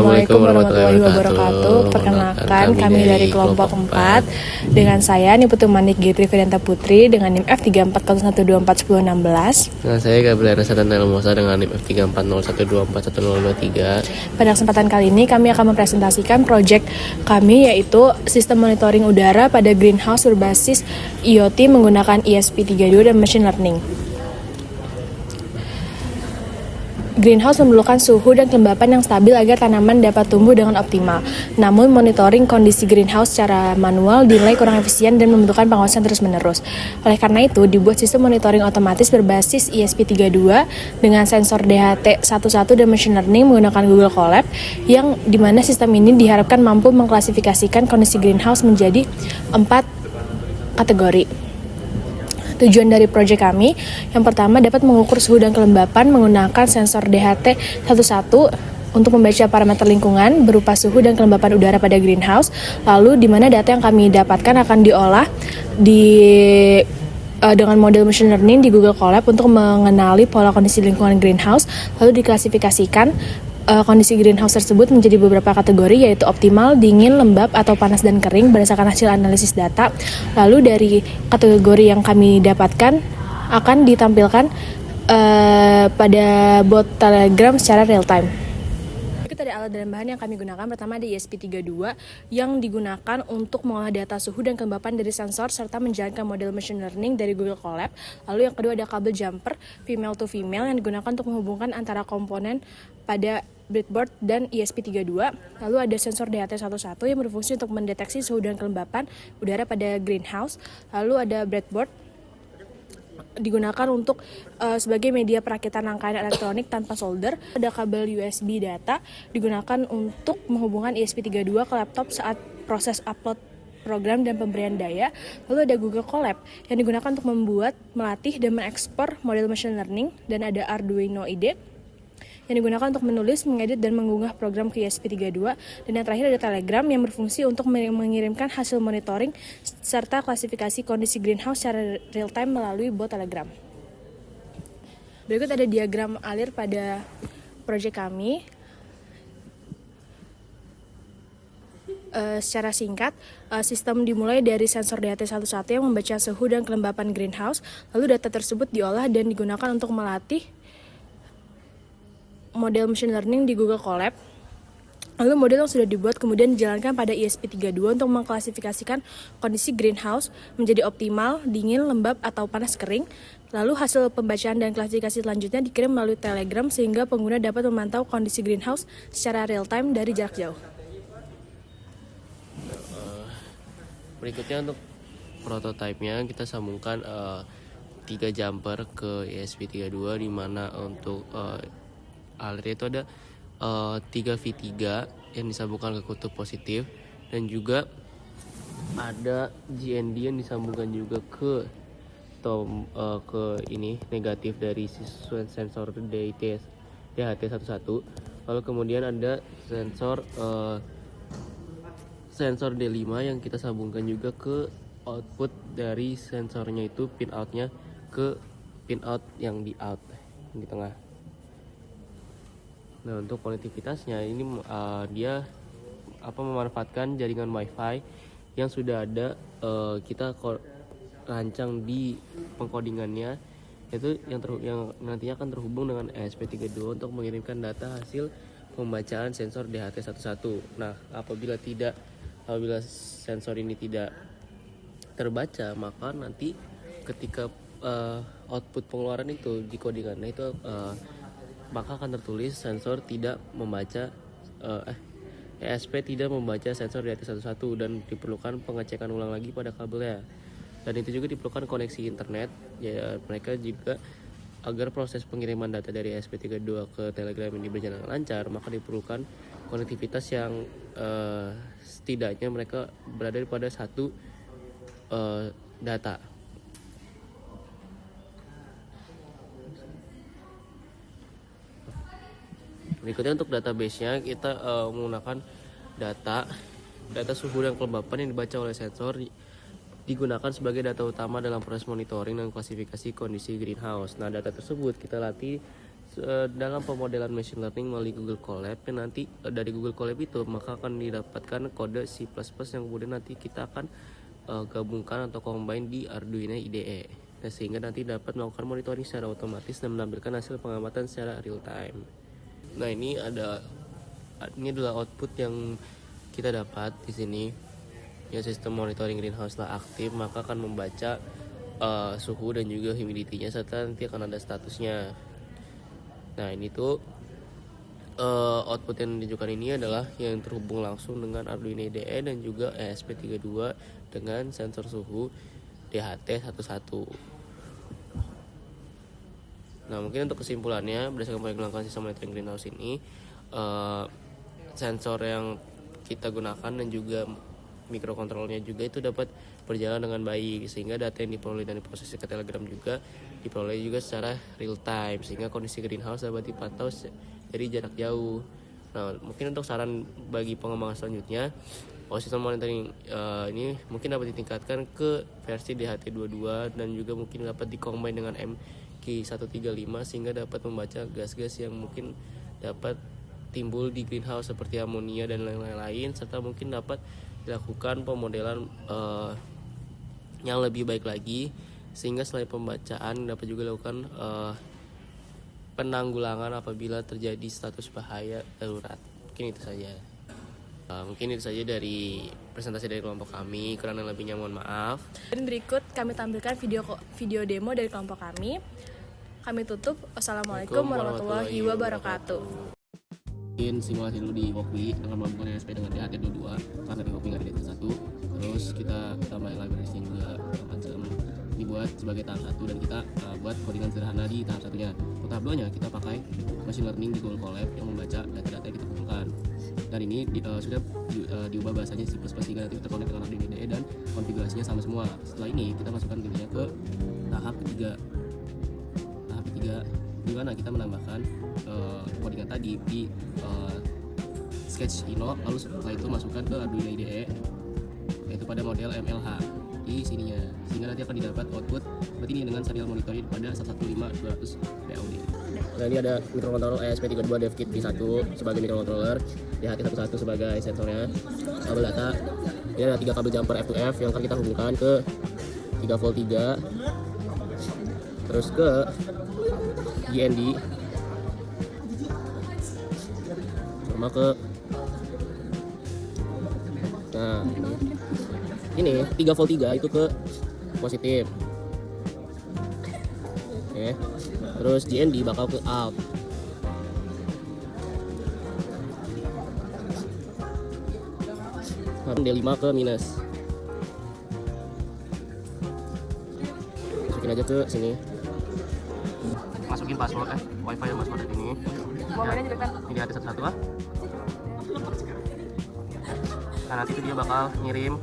Assalamualaikum warahmatullahi wabarakatuh. Perkenalkan, kami dari kelompok 4 dengan saya Niputu Manik Gitri Fidianta Putri dengan NIM F3401241016. Dengan saya Gabriel Rasatan Elmosa dengan NIM F3401241023. Pada kesempatan kali ini kami akan mempresentasikan proyek kami yaitu sistem monitoring udara pada greenhouse berbasis IoT menggunakan ESP32 dan machine learning. Greenhouse memerlukan suhu dan kelembapan yang stabil agar tanaman dapat tumbuh dengan optimal. Namun, monitoring kondisi greenhouse secara manual dinilai kurang efisien dan membutuhkan pengawasan terus-menerus. Oleh karena itu, dibuat sistem monitoring otomatis berbasis ESP32 dengan sensor DHT11 dan machine learning menggunakan Google Colab, yang dimana sistem ini diharapkan mampu mengklasifikasikan kondisi greenhouse menjadi 4 kategori. Tujuan dari proyek kami, yang pertama dapat mengukur suhu dan kelembapan menggunakan sensor DHT11 untuk membaca parameter lingkungan berupa suhu dan kelembapan udara pada greenhouse. Lalu di mana data yang kami dapatkan akan diolah dengan model machine learning di Google Colab untuk mengenali pola kondisi lingkungan greenhouse, lalu diklasifikasikan kondisi greenhouse tersebut menjadi beberapa kategori, yaitu optimal, dingin, lembab, atau panas dan kering berdasarkan hasil analisis data. Lalu dari kategori yang kami dapatkan akan ditampilkan pada bot Telegram secara real time. Dari alat dan bahan yang kami gunakan, pertama ada ESP32 yang digunakan untuk mengolah data suhu dan kelembapan dari sensor serta menjalankan model machine learning dari Google Colab. Lalu yang kedua ada kabel jumper female to female yang digunakan untuk menghubungkan antara komponen pada breadboard dan ESP32. Lalu ada sensor DHT11 yang berfungsi untuk mendeteksi suhu dan kelembapan udara pada greenhouse. Lalu ada breadboard digunakan untuk sebagai media perakitan rangkaian elektronik tanpa solder. Ada kabel USB data digunakan untuk menghubungkan ESP32 ke laptop saat proses upload program dan pemberian daya. Lalu ada Google Colab yang digunakan untuk membuat, melatih, dan mengekspor model machine learning. Dan ada Arduino IDE yang digunakan untuk menulis, mengedit, dan mengunggah program ke ESP32. Dan yang terakhir ada Telegram yang berfungsi untuk mengirimkan hasil monitoring serta klasifikasi kondisi greenhouse secara real time melalui bot Telegram. Berikut ada diagram alir pada proyek kami. Secara singkat, sistem dimulai dari sensor DHT11 yang membaca suhu dan kelembapan greenhouse. Lalu data tersebut diolah dan digunakan untuk melatih model machine learning di Google Colab. Lalu model yang sudah dibuat kemudian dijalankan pada ESP32 untuk mengklasifikasikan kondisi greenhouse menjadi optimal, dingin, lembab, atau panas kering. Lalu hasil pembacaan dan klasifikasi selanjutnya dikirim melalui Telegram sehingga pengguna dapat memantau kondisi greenhouse secara real time dari jarak jauh. Berikutnya untuk prototipenya kita sambungkan 3 jumper ke ESP32, di mana untuk alir itu ada 3 V3 yang disambungkan ke kutub positif, dan juga ada GND yang disambungkan juga ke ini negatif dari sensor DHT11. Lalu kemudian ada sensor D5 yang kita sambungkan juga ke output dari sensornya, itu pin outnya ke pin out yang di out di tengah. Nah, untuk konektivitasnya ini dia memanfaatkan jaringan WiFi yang sudah ada, kita rancang di pengkodingannya, yaitu yang nantinya akan terhubung dengan ESP32 untuk mengirimkan data hasil pembacaan sensor DHT11. Nah, apabila sensor ini tidak terbaca, maka nanti ketika output pengeluaran itu di kodingannya itu maka akan tertulis sensor tidak membaca ESP tidak membaca sensor DHT11, dan diperlukan pengecekan ulang lagi pada kabelnya. Dan itu juga diperlukan koneksi internet, ya mereka juga agar proses pengiriman data dari ESP32 ke Telegram ini berjalan lancar, maka diperlukan konektivitas yang setidaknya mereka berada pada satu data. Berikutnya untuk database-nya kita menggunakan data suhu dan kelembapan yang dibaca oleh sensor digunakan sebagai data utama dalam proses monitoring dan klasifikasi kondisi greenhouse. Nah, data tersebut kita latih dalam pemodelan machine learning melalui Google Colab, dan nanti dari Google Colab itu maka akan didapatkan kode C++ yang kemudian nanti kita akan gabungkan atau combine di Arduino IDE, dan sehingga nanti dapat melakukan monitoring secara otomatis dan menampilkan hasil pengamatan secara real time. Nah, ini adalah output yang kita dapat di sini. Ya, sistem monitoring greenhouse lah aktif, maka akan membaca suhu dan juga humidity-nya, serta nanti akan ada statusnya. Nah, ini tuh output yang ditunjukkan ini adalah yang terhubung langsung dengan Arduino IDE dan juga ESP32 dengan sensor suhu DHT11. Nah, mungkin untuk kesimpulannya, berdasarkan pengembangan sistem monitoring greenhouse ini, sensor yang kita gunakan dan juga mikrokontrolnya juga itu dapat berjalan dengan baik, sehingga data yang diperoleh dari proses ke Telegram juga diperoleh juga secara real time, sehingga kondisi greenhouse dapat dipantau dari jarak jauh. Nah, mungkin untuk saran bagi pengembangan selanjutnya, sistem monitoring ini mungkin dapat ditingkatkan ke versi DHT22 dan juga mungkin dapat dikombin dengan MQ135 sehingga dapat membaca gas-gas yang mungkin dapat timbul di greenhouse seperti amonia dan lain-lain, serta mungkin dapat dilakukan pemodelan yang lebih baik lagi, sehingga selain pembacaan dapat juga dilakukan penanggulangan apabila terjadi status bahaya darurat. Mungkin itu saja. Mungkin itu saja dari presentasi dari kelompok kami. Kurang dan lebihnya mohon maaf. Dan berikut kami tampilkan video demo dari kelompok kami. Kami tutup. Wassalamualaikum warahmatullahi wabarakatuh. Bikin simulasi dulu di Walkbee dengan menggabungkan ESP dengan DHT22 karena di Walkbee nggak ada DHT1. Terus kita tambah library-nya juga macam dibuat sebagai tahap 1, dan kita buat codingan sederhana di tahap 1-nya. Untuk tahap 2-nya kita pakai machine learning di Google Colab yang membaca data-data yang kita kumpulkan. Dan ini sudah diubah bahasanya C++ sehingga nanti terkonek dengan Arduino IDE dan konfigurasinya sama semua. Setelah ini kita masukkan gamenya ke tahap ketiga. Tahap ketiga di mana kita menambahkan codingan tadi di sketch Ino, lalu setelah itu masukkan ke Arduino IDE yaitu pada model MLH di sininya, sehingga nanti akan didapat output seperti ini dengan serial monitoring pada 115200 PAUD. Nah, ini ada mikrokontroller ESP32 DevKit V1 sebagai mikrokontroller, DHT11 sebagai sensornya, kabel data. Ini ada 3 kabel jumper F2F yang akan kita hubungkan ke 3V3 terus ke GND sama ke ini 3V3 itu ke positif. Oke. Terus GND bakal ke out. D5 ke minus. Masukin aja ke sini. Masukin password wifi dan password ini. Ini ada satu-satu lah. Nah, nanti itu dia bakal ngirim